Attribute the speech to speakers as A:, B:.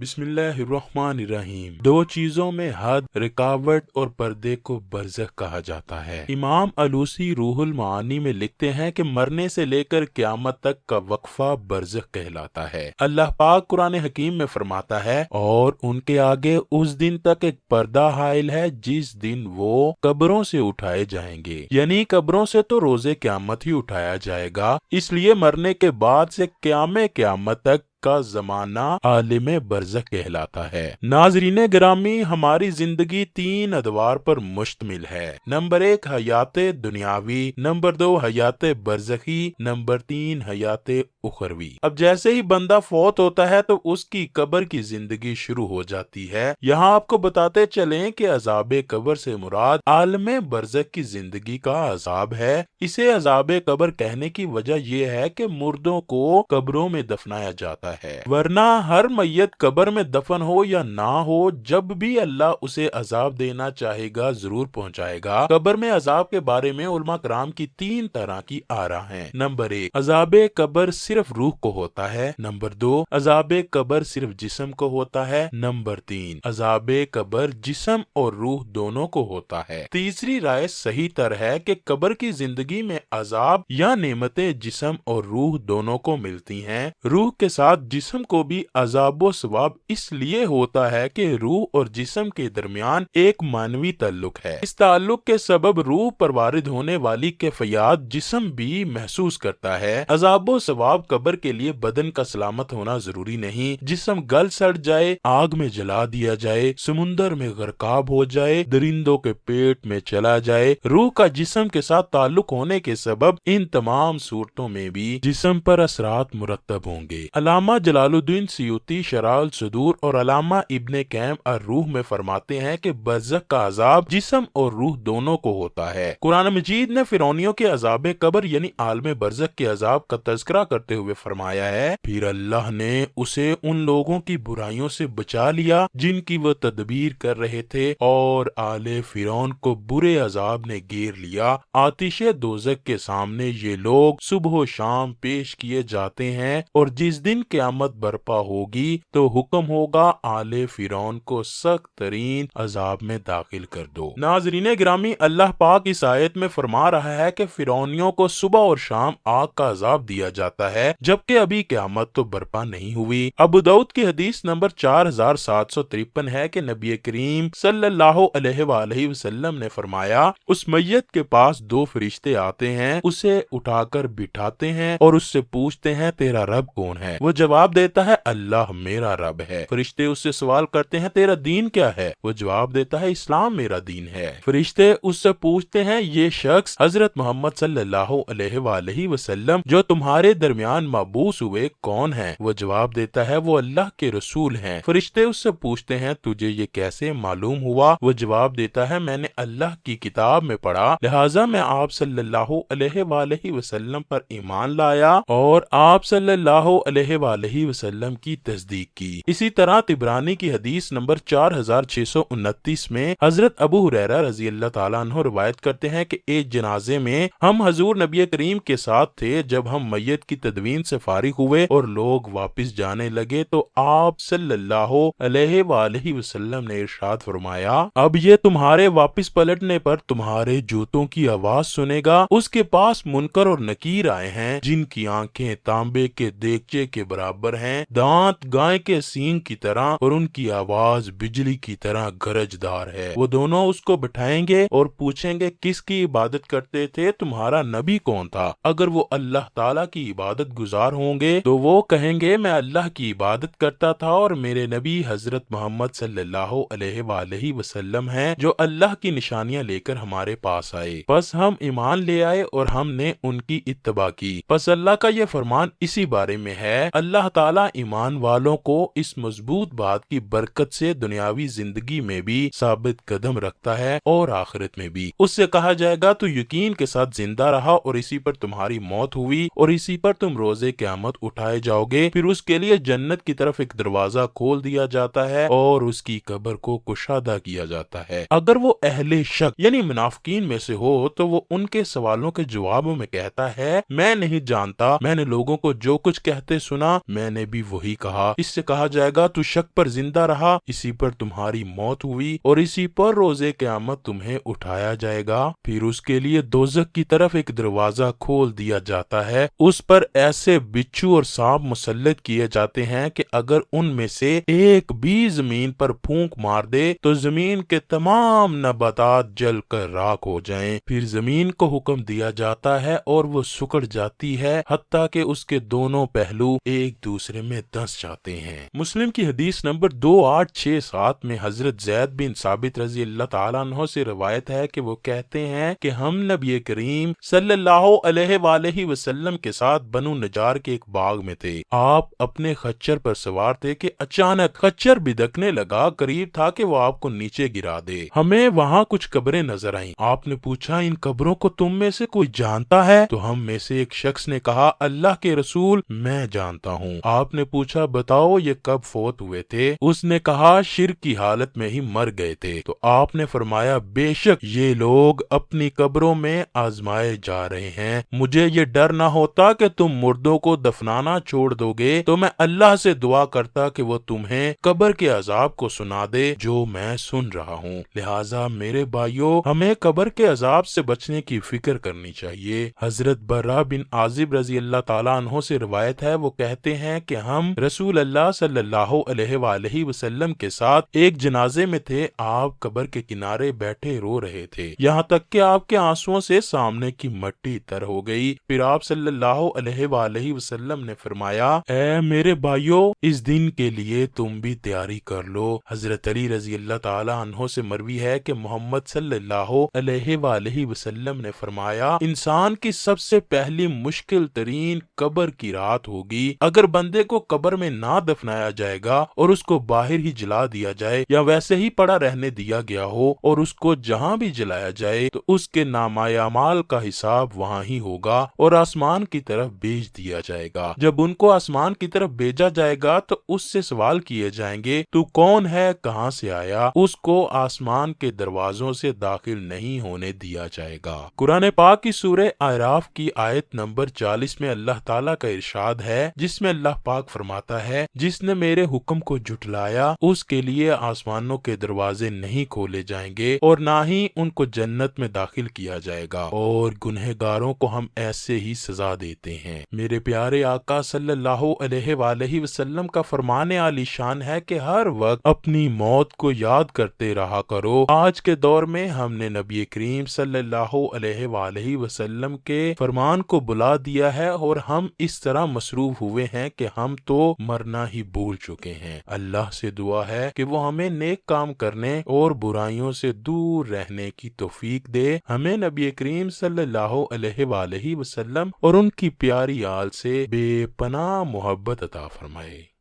A: बिस्मिल्लाहिर्रहमानिर्रहीम। दो चीजों में हद, रुकावट और पर्दे को बरज़ख कहा जाता है। इमाम अलूसी रूहुल मानी में लिखते हैं कि मरने से लेकर क़यामत तक का वक्फा बरज़ख कहलाता है। अल्लाह पाक कुरान हकीम में फरमाता है, और उनके आगे उस दिन तक एक पर्दा हाइल है जिस दिन वो कब्रों से उठाए जाएंगे। यानी कब्रों से तो रोजे क़यामत ही उठाया जाएगा, इसलिए मरने के बाद से क़यामत तक का जमाना आलिम बरज़ख कहलाता है। नाज़रीन गिरामी, हमारी जिंदगी 3 अदवार पर मुश्तमिल है। नंबर 1 हयात दुनियावी, नंबर 2 हयात बरज़खी, नंबर 3 हयात उखरवी। अब जैसे ही बंदा फौत होता है तो उसकी कब्र की जिंदगी शुरू हो जाती है। यहाँ आपको बताते चलें कि अज़ाब कब्र से मुराद आलिम बरज़ख की जिंदगी का अज़ाब है। इसे अज़ाब कब्र कहने की वजह यह है कि मुर्दों को कब्रों में दफनाया जाता है, वरना हर मैयत कब्र में दफन हो या ना हो, जब भी अल्लाह उसे अजाब देना चाहेगा जरूर पहुंचाएगा। कब्र में अजाब के बारे में उलमा कराम की 3 तरह की आरा हैं। नंबर 1 अजाबे कब्र सिर्फ रूह को होता है। नंबर 2 अजाबे कब्र सिर्फ जिस्म को होता है। नंबर 3 अजाबे कब्र जिस्म और रूह दोनों को होता है। तीसरी राय सही तर है कि कब्र की जिंदगी में अजाब या नेमतें जिस्म और रूह दोनों को मिलती हैं। रूह के साथ जिस्म को भी अजाब व सवाब इसलिए होता है कि रूह और जिस्म के दरमियान एक मानवी ताल्लुक है। इस ताल्लुक के सबब रूह पर वारिद होने वाली कैफियत जिस्म भी महसूस करता है। अजाब व सवाब कब्र के लिए बदन का सलामत होना जरूरी नहीं। जिस्म गल सड़ जाए, आग में जला दिया जाए, समुंदर में गर्काब हो जाए, दरिंदों के पेट में चला जाए, रूह का जिस्म के साथ ताल्लुक होने के सबब इन तमाम सूरतों में भी जिस्म पर असरात मुरतब होंगे। अल्लामा जलालुद्दीन सियूती शराउल सदूर और अल्लामा इब्ने कैम ar-रूह में फरमाते हैं कि बरज़ख का अजाब जिस्म और रूह दोनों को होता है। कुरान मजीद ने फिरौनियों के अजाब कब्र यानी आलम बरज़ख के अजाब का तज़किरा करते हुए फरमाया है, फिर अल्लाह ने उसे उन लोगों की बुराइयों से बचा लिया जिनकी वो तदबीर कर रहे थे, और आले फिरौन को बुरे अजाब ने घेर लिया। आतिशे दोज़ख के सामने ये लोग सुबह शाम पेश किए जाते हैं, और जिस दिन क़यामत बर्पा होगी तो हुक्म होगा आले फिरौन को सख्त तरीन अजाब में दाखिल कर दो। नाज़रीन गिरामी, अल्लाह पाक इस आयत में फरमा रहा है कि फिरौनियों को सुबह और शाम आग का अजाब दिया जाता है, जबकि अभी क़यामत तो बर्पा नहीं हुई। अबू दाऊद की हदीस नंबर 4753 है कि नबी करीम सल्लल्लाहु अलैहि वसल्लम ने फरमाया, उस मैयत के पास 2 फरिश्ते आते हैं, उसे उठाकर बिठाते हैं और उससे पूछते हैं तेरा रब कौन है? वो जवाब देता है अल्लाह मेरा रब है। फरिश्ते उससे सवाल करते हैं तेरा दीन क्या है? वो जवाब देता है इस्लाम मेरा दीन है। फरिश्ते उससे पूछते हैं ये शख्स हजरत मोहम्मद सल्लल्लाहु अलैहि वसल्लम जो तुम्हारे दरमियान मबूस हुए कौन है? वो जवाब देता है वो अल्लाह के रसूल हैं। फरिश्ते उससे पूछते हैं तुझे ये कैसे मालूम हुआ? वो जवाब देता है मैंने अल्लाह की किताब में पढ़ा, लिहाजा मैं आप सल्लल्लाहु अलैहि वसल्लम पर ईमान लाया और आप सल्लल्लाहु अलैहि वसल्लम की तस्दीक की। इसी तरह तिबरानी की हदीस नंबर 4629 में हजरत अबू हुरैरा रजी अल्लाह ताला अन्हु रिवायत करते हैं कि एक जनाजे में हम हजूर नबी करीम के साथ थे। जब हम मैयत की तदवीन से फारिग हुए और लोग वापस जाने लगे तो आप सल्लल्लाहु अलैहि वसल्लम ने इरशाद फरमाया, अब ये तुम्हारे वापस पलटने पर तुम्हारे जूतों की आवाज सुनेगा। उसके पास मुनकर और नकीर आए हैं जिनकी आंखें तांबे के देगचे के बराबर हैं, दांत गाय के सींग की तरह और उनकी आवाज बिजली की तरह गरजदार है। वो दोनों उसको बिठाएंगे और पूछेंगे किसकी इबादत करते थे? तुम्हारा नबी कौन था? अगर वो अल्लाह ताला की इबादत गुजार होंगे तो वो कहेंगे मैं अल्लाह की इबादत करता था और मेरे नबी हजरत मोहम्मद सल्लल्लाहु अलैहि वसल्लम हैं जो अल्लाह की निशानियां लेकर हमारे पास आए। बस हम ईमान ले आए और हमने उनकी इत्तबा की। बस अल्लाह का ये फरमान इसी बारे में है, अल्लाह ताला ईमान वालों को इस मजबूत बात की बरकत से दुनियावी जिंदगी में भी साबित कदम रखता है और आखिरत में भी। उससे कहा जाएगा तू यकीन के साथ जिंदा रहा और इसी पर तुम्हारी मौत हुई और इसी पर तुम रोजे क़यामत उठाए जाओगे। फिर उसके लिए जन्नत की तरफ एक दरवाजा खोल दिया जाता है और उसकी कब्र को कुशादा किया जाता है। अगर वो अहले शक यानी मुनाफिकीन में से हो तो वो उनके सवालों के जवाबों में कहता है मैं नहीं जानता, मैंने लोगों को जो कुछ कहते सुना میں نے بھی وہی کہا۔ اس سے کہا جائے گا تو شک پر زندہ رہا، اسی پر تمہاری موت ہوئی اور اسی پر روزے قیامت تمہیں اٹھایا جائے گا۔ پھر اس کے لیے دوزخ کی طرف ایک دروازہ کھول دیا جاتا ہے، اس پر ایسے بچھو اور سانپ مسلط کیے جاتے ہیں کہ اگر ان میں سے ایک بھی زمین پر پھونک مار دے تو زمین کے تمام نباتات جل کر راکھ ہو جائیں۔ پھر زمین کو حکم دیا جاتا ہے اور وہ سکڑ جاتی ہے حتیٰ کہ اس کے دونوں پہلو ایک دوسرے میں دھنس جاتے ہیں۔ مسلم کی حدیث نمبر 2867 میں حضرت زید بن ثابت رضی اللہ تعالیٰ عنہ سے روایت ہے کہ وہ کہتے ہیں کہ ہم نبی کریم صلی اللہ علیہ وآلہ وسلم کے ساتھ بنو نجار کے ایک باغ میں تھے۔ آپ اپنے خچر پر سوار تھے کہ اچانک خچر بدکنے لگا، قریب تھا کہ وہ آپ کو نیچے گرا دے۔ ہمیں وہاں کچھ قبریں نظر آئیں۔ آپ نے پوچھا ان قبروں کو تم میں سے کوئی جانتا ہے؟ تو ہم میں سے ایک شخص نے کہا اللہ کے رسول میں جانتا ہوں۔ آپ نے پوچھا بتاؤ یہ کب فوت ہوئے تھے؟ اس نے کہا شرک کی حالت میں ہی مر گئے تھے۔ تو آپ نے فرمایا بے شک یہ لوگ اپنی قبروں میں آزمائے جا رہے ہیں، مجھے یہ ڈر نہ ہوتا کہ تم مردوں کو دفنانا چھوڑ دو گے تو میں اللہ سے دعا کرتا کہ وہ تمہیں قبر کے عذاب کو سنا دے جو میں سن رہا ہوں۔ لہٰذا میرے بھائیوں ہمیں قبر کے عذاب سے بچنے کی فکر کرنی چاہیے۔ حضرت برا بن عازب رضی اللہ تعالیٰ عنہ سے روایت ہے، وہ کہتے ہیں کہ ہم رسول اللہ صلی اللہ علیہ وآلہ وسلم کے ساتھ ایک جنازے میں تھے، آپ قبر کے کنارے بیٹھے رو رہے تھے، یہاں تک کہ آپ کے آنسوؤں سے سامنے کی مٹی تر ہو گئی۔ پھر آپ صلی اللہ علیہ وآلہ وسلم نے فرمایا اے میرے بھائیوں اس دن کے لیے تم بھی تیاری کر لو۔ حضرت علی رضی اللہ تعالیٰ عنہ سے مروی ہے کہ محمد صلی اللہ علیہ وآلہ وسلم نے فرمایا انسان کی سب سے پہلی مشکل ترین قبر کی رات ہوگی۔ اگر بندے کو قبر میں نہ دفنایا جائے گا اور اس کو باہر ہی جلا دیا جائے یا ویسے ہی پڑا رہنے دیا گیا ہو اور اس کو جہاں بھی جلایا جائے تو اس کے نامۂ اعمال کا حساب وہاں ہی ہوگا اور آسمان کی طرف بھیج دیا جائے گا۔ جب ان کو آسمان کی طرف بھیجا جائے گا تو اس سے سوال کیے جائیں گے تو کون ہے، کہاں سے آیا؟ اس کو آسمان کے دروازوں سے داخل نہیں ہونے دیا جائے گا۔ قرآن پاک کی سورہ اعراف کی آیت نمبر 40 میں اللہ تعالیٰ کا ارشاد ہے جس میں اللہ پاک فرماتا ہے جس نے میرے حکم کو جھٹلایا اس کے لیے آسمانوں کے دروازے نہیں کھولے جائیں گے اور نہ ہی ان کو جنت میں داخل کیا جائے گا اور گنہگاروں کو ہم ایسے ہی سزا دیتے ہیں۔ میرے پیارے آقا صلی اللہ علیہ وآلہ وسلم کا فرمان عالی شان ہے کہ ہر وقت اپنی موت کو یاد کرتے رہا کرو۔ آج کے دور میں ہم نے نبی کریم صلی اللہ علیہ وآلہ وسلم کے فرمان کو بلا دیا ہے اور ہم اس طرح مصروف ہوئے ہیں کہ ہم تو مرنا ہی بھول چکے ہیں۔ اللہ سے دعا ہے کہ وہ ہمیں نیک کام کرنے اور برائیوں سے دور رہنے کی توفیق دے، ہمیں نبی کریم صلی اللہ علیہ وآلہ وسلم اور ان کی پیاری آل سے بے پناہ محبت عطا فرمائے۔